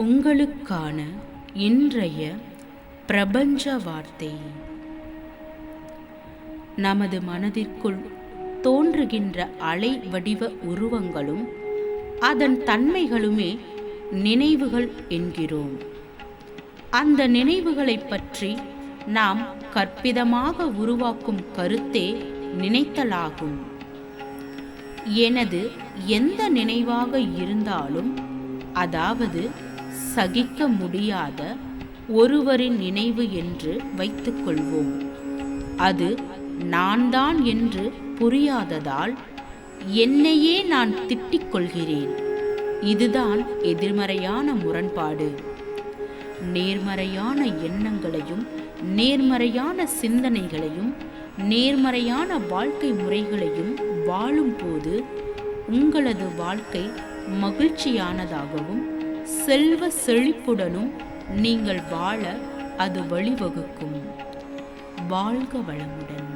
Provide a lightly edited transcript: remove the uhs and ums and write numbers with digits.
உங்களுக்கான இன்றைய பிரபஞ்ச வார்த்தை. நமது மனதிற்குள் தோன்றுகின்ற அலை வடிவ உருவங்களும் அதன் தன்மைகளுமே நினைவுகள் என்கிறோம். அந்த நினைவுகளை பற்றி நாம் கற்பிதமாக உருவாக்கும் கருத்தே நினைத்தலாகும். எனது எந்த நினைவாக இருந்தாலும், அதாவது சகிக்க முடியாத ஒருவரின் நினைவு என்று வைத்துக்கொள்வோம். அது நான் தான் என்று புரியாததால் என்னையே நான் திட்டிக் கொள்கிறேன். இதுதான் எதிர்மறையான முரண்பாடு. நேர்மறையான எண்ணங்களையும் நேர்மறையான சிந்தனைகளையும் நேர்மறையான வாழ்க்கை முறைகளையும் வாழும்போது உங்களது வாழ்க்கை மகிழ்ச்சியானதாகவும் செல்வ செழிப்புடனும் நீங்கள் வாழ அது வழிவகுக்கும். வாழ்க வளமுடன்.